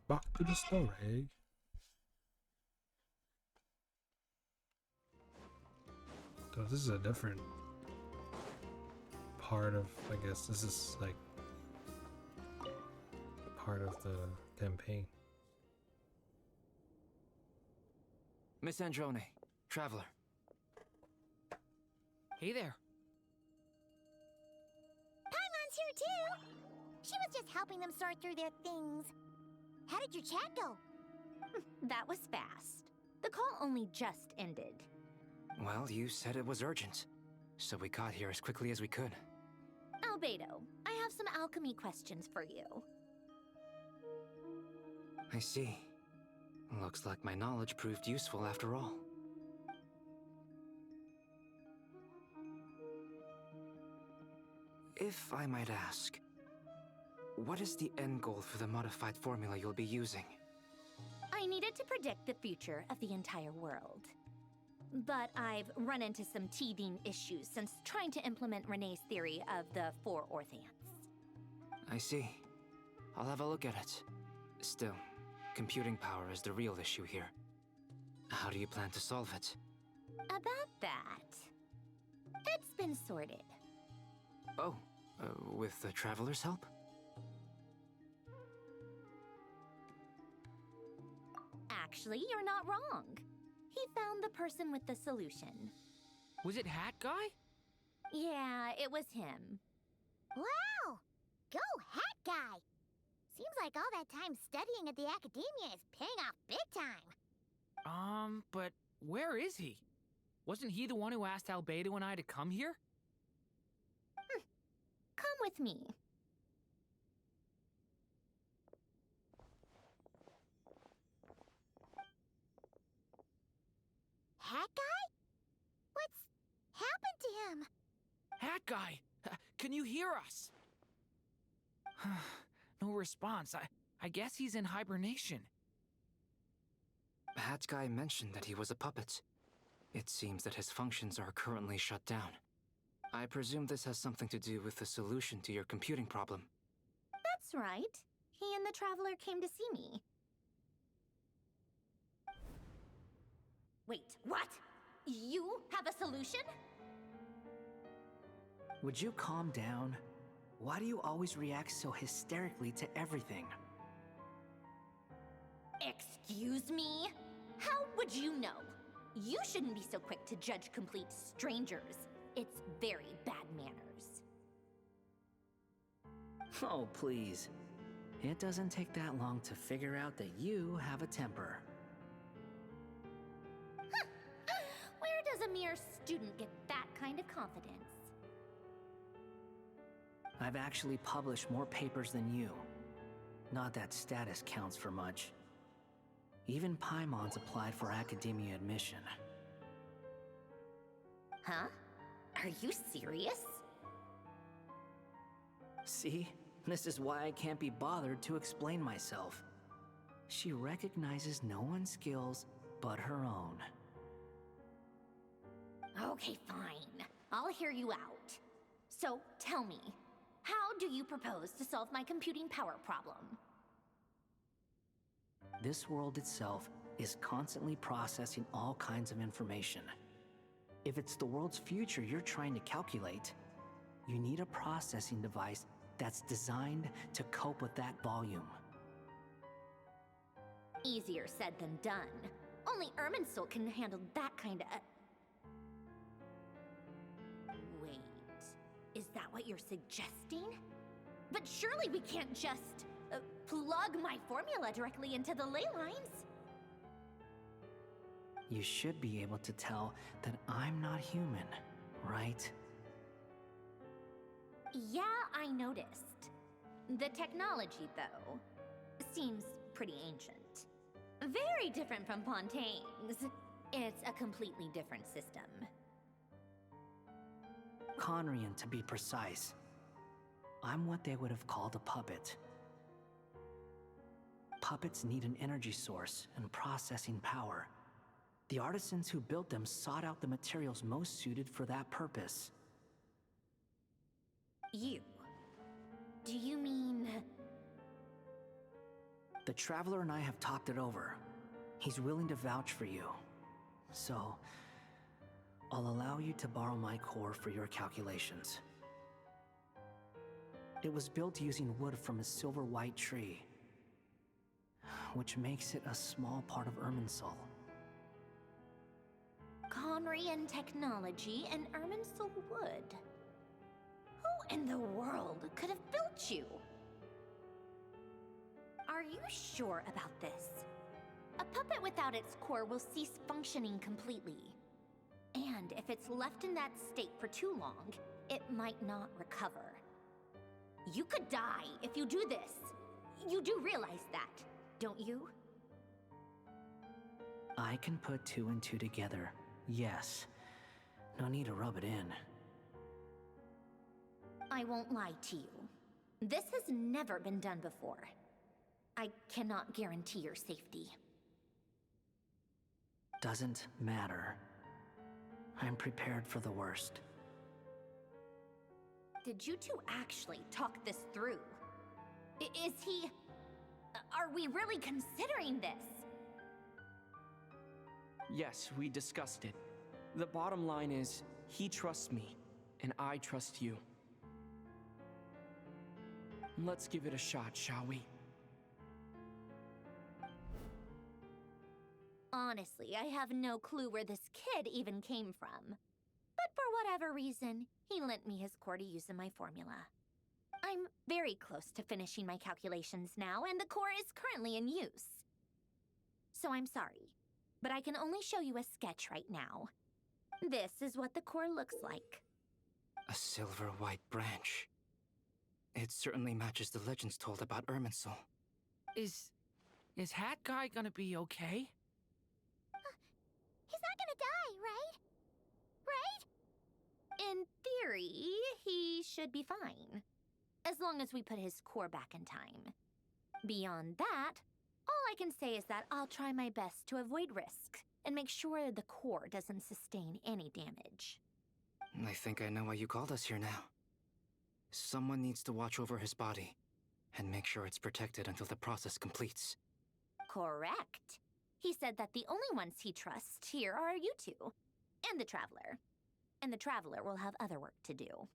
Back to the story. So this is a different part of, I guess this is like part of the campaign. Miss Androne, traveler. Hey there. Paimon's here too. She was just helping them sort through their things. How did your chat go? That was fast. The call only just ended. Well, you said it was urgent, so we got here as quickly as we could. Albedo, I have some alchemy questions for you. I see. Looks like my knowledge proved useful after all. If I might ask, what is the end goal for the modified formula you'll be using? I needed to predict the future of the entire world. But I've run into some teething issues since trying to implement Renee's theory of the 4 Orthants. I see. I'll have a look at it. Still, computing power is the real issue here. How do you plan to solve it? About that, it's been sorted. Oh, with the Traveler's help? Actually, you're not wrong. He found the person with the solution. Was it Hat Guy? Yeah, it was him. Wow! Go Hat Guy! Seems like all that time studying at the academia is paying off big time. But where is he? Wasn't he the one who asked Albedo and I to come here? Come with me. Hat Guy? What's happened to him? Hat Guy! Can you hear us? No response. I guess he's in hibernation. Hat Guy mentioned that he was a puppet. It seems that his functions are currently shut down. I presume this has something to do with the solution to your computing problem. That's right. He and the Traveler came to see me. Wait, what? You have a solution? Would you calm down? Why do you always react so hysterically to everything? Excuse me? How would you know? You shouldn't be so quick to judge complete strangers. It's very bad manners. Oh, please. It doesn't take that long to figure out that you have a temper. Where does a mere student get that kind of confidence? I've actually published more papers than you. Not that status counts for much. Even Paimon's applied for academia admission. Huh? Are you serious? See? This is why I can't be bothered to explain myself. She recognizes no one's skills but her own. Okay, fine. I'll hear you out. So, tell me, how do you propose to solve my computing power problem? This world itself is constantly processing all kinds of information. If it's the world's future you're trying to calculate, you need a processing device that's designed to cope with that volume. Easier said than done. Only Irminsul can handle that kind of... Wait, is that what you're suggesting? But surely we can't just plug my formula directly into the ley lines. You should be able to tell that I'm not human, right? Yeah, I noticed. The technology, though, seems pretty ancient. Very different from Fontaine's. It's a completely different system. Conrian, to be precise. I'm what they would have called a puppet. Puppets need an energy source and processing power. The artisans who built them sought out the materials most suited for that purpose. You? Do you mean... The Traveler and I have talked it over. He's willing to vouch for you. So, I'll allow you to borrow my core for your calculations. It was built using wood from a silver white tree, which makes it a small part of Irminsul. Conrian technology and Irminsul wood. Who in the world could have built you? Are you sure about this? A puppet without its core will cease functioning completely. And if it's left in that state for too long, it might not recover. You could die if you do this. You do realize that, don't you? I can put 2 and 2 together, yes. No need to rub it in. I won't lie to you. This has never been done before. I cannot guarantee your safety. Doesn't matter. I'm prepared for the worst. Did you two actually talk this through? Is he... Are we really considering this? Yes, we discussed it. The bottom line is, he trusts me, and I trust you. Let's give it a shot, shall we? Honestly, I have no clue where this kid even came from. But for whatever reason, he lent me his core to use in my formula. I'm very close to finishing my calculations now, and the core is currently in use. So I'm sorry, but I can only show you a sketch right now. This is what the core looks like. A silver white branch. It certainly matches the legends told about Irminsul. Is Hat Guy gonna be okay? He's not gonna die, right? Right? In theory, he should be fine. As long as we put his core back in time. Beyond that, all I can say is that I'll try my best to avoid risk and make sure the core doesn't sustain any damage. I think I know why you called us here now. Someone needs to watch over his body and make sure it's protected until the process completes. Correct. He said that the only ones he trusts here are you two, and the Traveler. And the Traveler will have other work to do.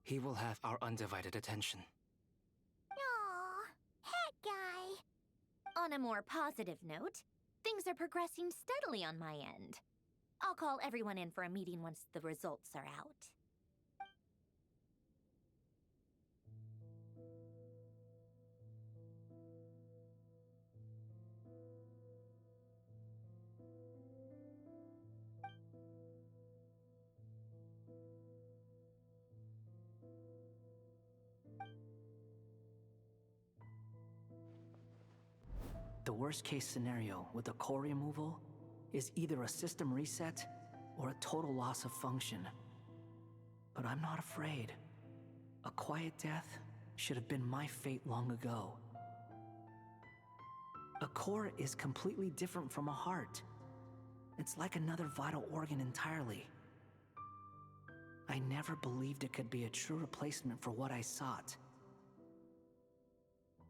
He will have our undivided attention. Aww, Hat Guy. On a more positive note, things are progressing steadily on my end. I'll call everyone in for a meeting once the results are out. The worst case scenario with the core removal is either a system reset or a total loss of function. But I'm not afraid. A quiet death should have been my fate long ago. A core is completely different from a heart. It's like another vital organ entirely. I never believed it could be a true replacement for what I sought.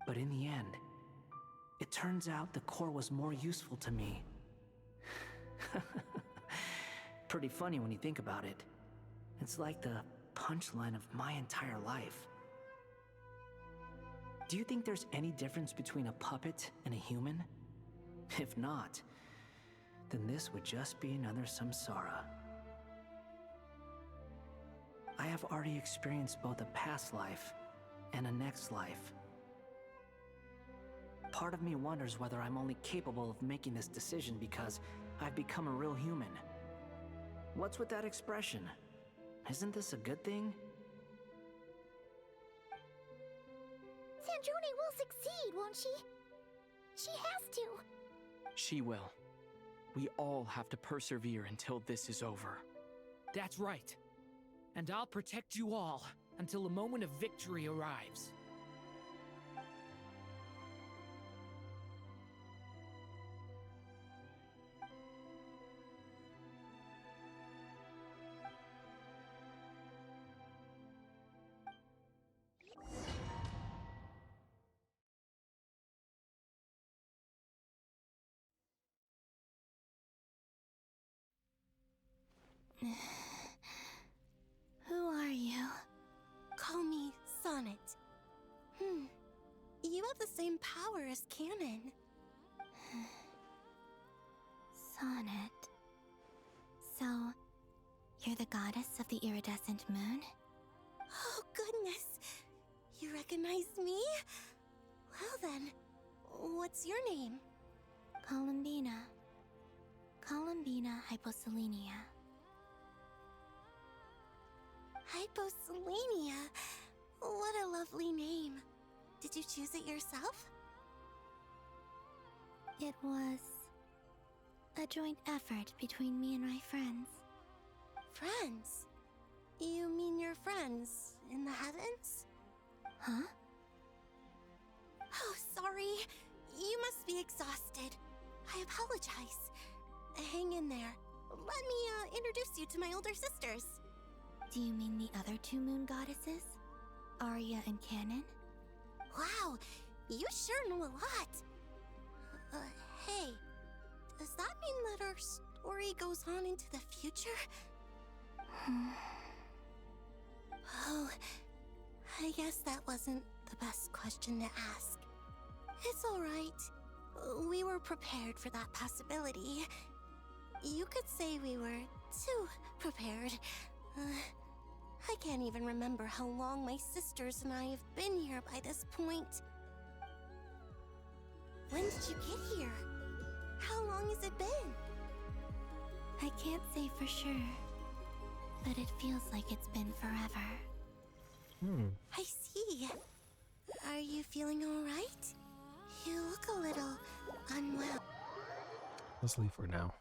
But in the end, it turns out the core was more useful to me. Pretty funny when you think about it. It's like the punchline of my entire life. Do you think there's any difference between a puppet and a human? If not, then this would just be another samsara. I have already experienced both a past life and a next life. Part of me wonders whether I'm only capable of making this decision because I've become a real human. What's with that expression? Isn't this a good thing? Sandrone will succeed, won't she? She has to. She will. We all have to persevere until this is over. That's right. And I'll protect you all until the moment of victory arrives. Who are you? Call me Sonnet. You have the same power as Canon. Sonnet. So, you're the goddess of the iridescent moon? Oh, goodness. You recognize me? Well then, what's your name? Columbina. Columbina Hyposelenia. Hyposelenia. What a lovely name. Did you choose it yourself? It was a joint effort between me and my friends. Friends? You mean your friends in the heavens? Huh? Oh, sorry. You must be exhausted. I apologize. Hang in there. Let me introduce you to my older sisters. Do you mean the other two moon goddesses? Arya and Canon? Wow, you sure know a lot. Hey, does that mean that our story goes on into the future? Oh, I guess that wasn't the best question to ask. It's alright. We were prepared for that possibility. You could say we were too prepared. I can't even remember how long my sisters and I have been here by this point. When did you get here? How long has it been? I can't say for sure, but it feels like it's been forever. I see. Are you feeling alright? You look a little unwell. Let's leave for now.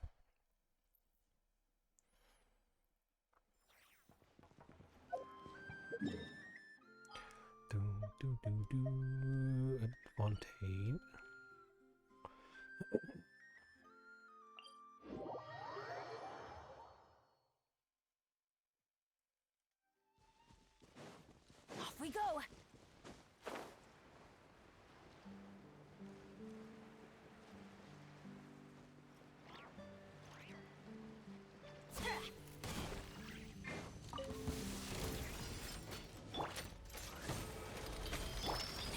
Fontaine. Off we go!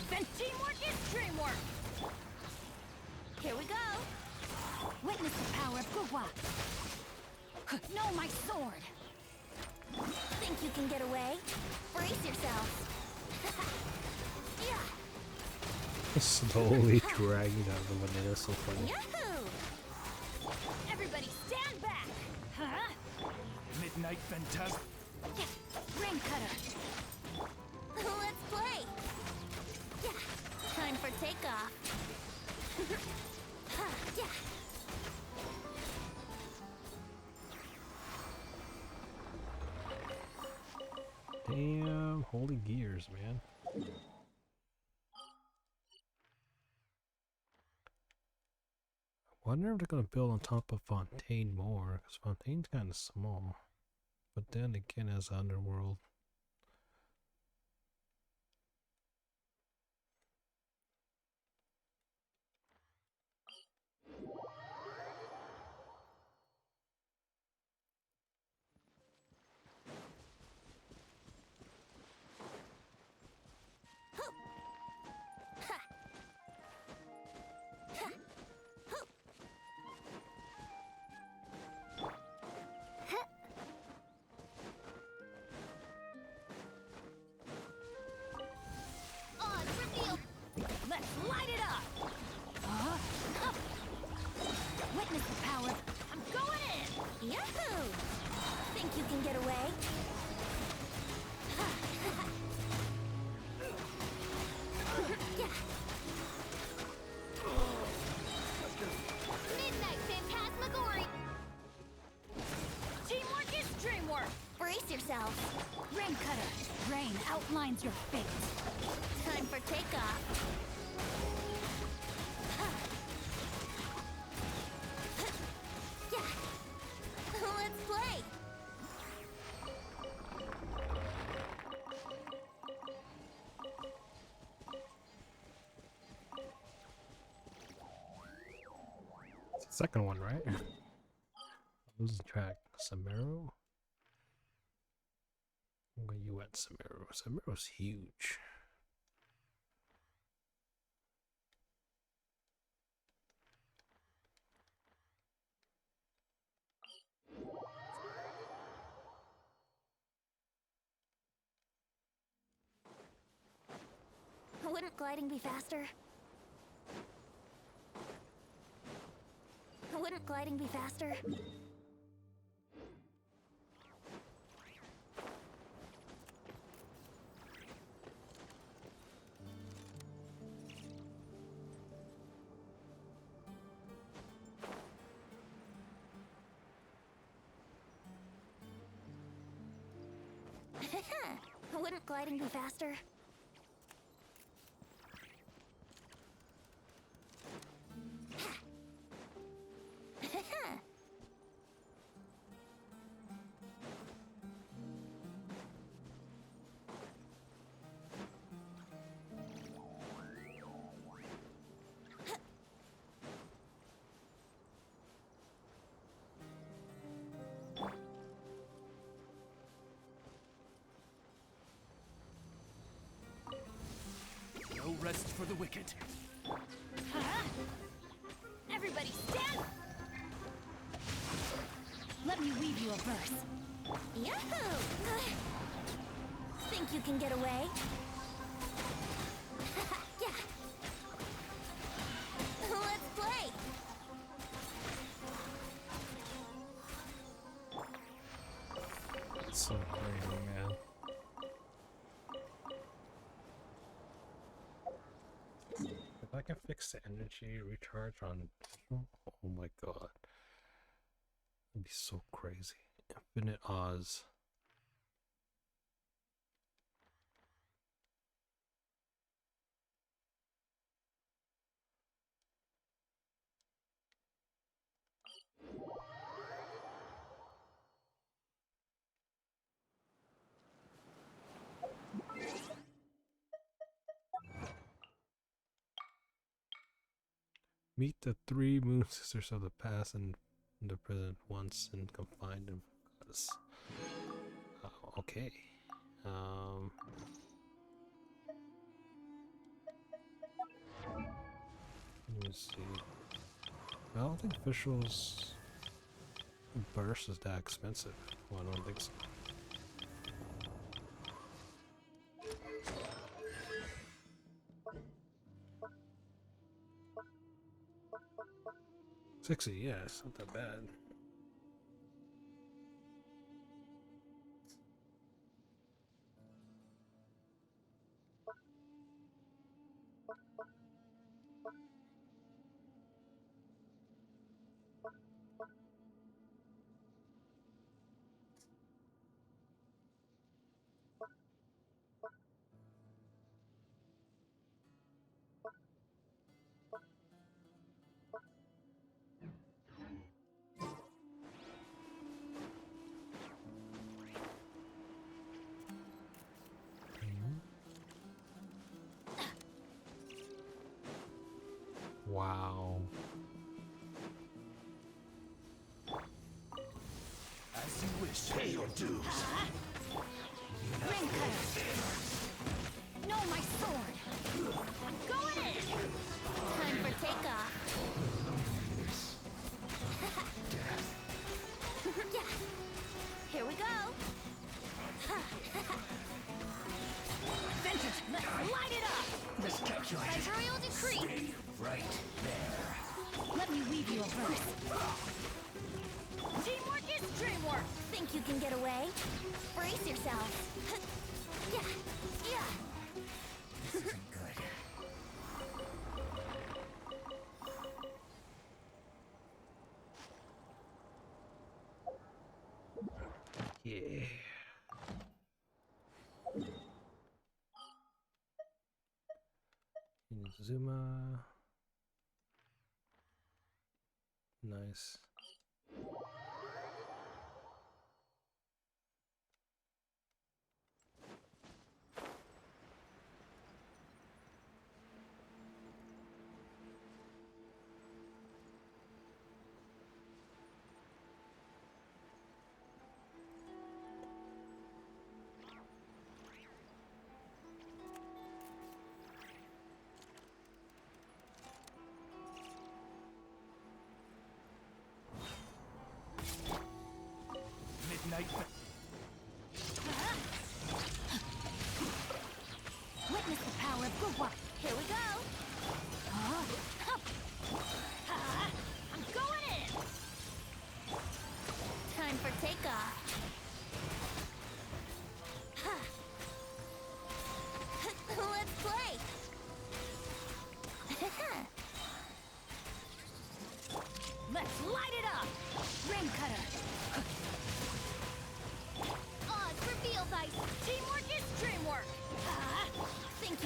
Then teamwork is dreamwork! Here we go! Witness the power of Gugwa! Know my sword! Think you can get away? Brace yourselves! Yeah! Slowly dragging out the vanilla, so funny. Yahoo! Everybody stand back! Huh? Midnight Phantasm. Ring cutter! Let's play! Yeah! Time for takeoff! Yeah! Damn, holy gears, man. I wonder if they're gonna build on top of Fontaine more, because Fontaine's kind of small. But then again, as Underworld. Let's light it up! Witness the power! I'm going in! Yahoo! Think you can get away? Yeah! Midnight Phantasmagoria! Teamwork is dreamwork! Brace yourself! Ring cutter! Rain outlines your fate! Time for takeoff! Yeah! Let's play! It's the second one, right? Losing track. Samaro? Where you at, Samiro? Samiro's huge. Wouldn't gliding be faster? Wouldn't gliding be faster? Wouldn't gliding be faster? No rest for the wicked. Huh? Everybody stand! Let me weave you a verse. Yahoo! Think you can get away? Yeah. Let's play. It's so crazy, man. If I can fix the energy recharge on digital, oh my god. It'd be so crazy. Infinite Oz. Meet the three moon sisters of the past and the present once and confine them. Okay. Let me see. I don't think officials burst is that expensive. Well, I don't think so. $60, yeah, it's not that bad. Wow. As you wish. Pay your dues. Ring cutter. No, my sword. I'm going in. Time for takeoff. Yeah. Here we go. Vengeance, let's light it up. Miscalculated. Imperial decree. Stay right there. Let me weave you a verse. Teamwork is dreamwork. Think you can get away? Brace yourself. Yeah, yeah. This isn't good. Yeah. Inazuma. Nice.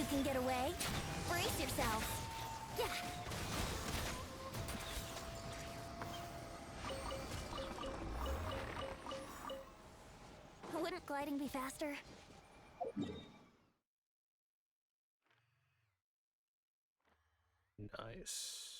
you can get away? Brace yourself. Yeah. Wouldn't gliding be faster? Nice.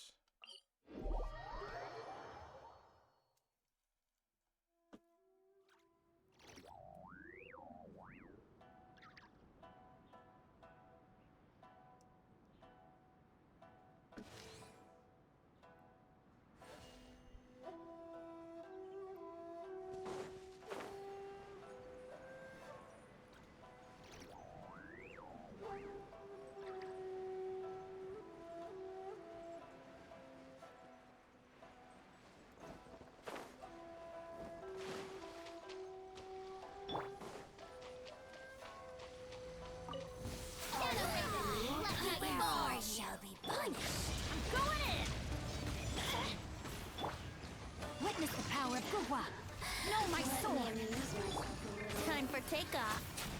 Witness the power of Gugwa. Know my sword. Time for takeoff.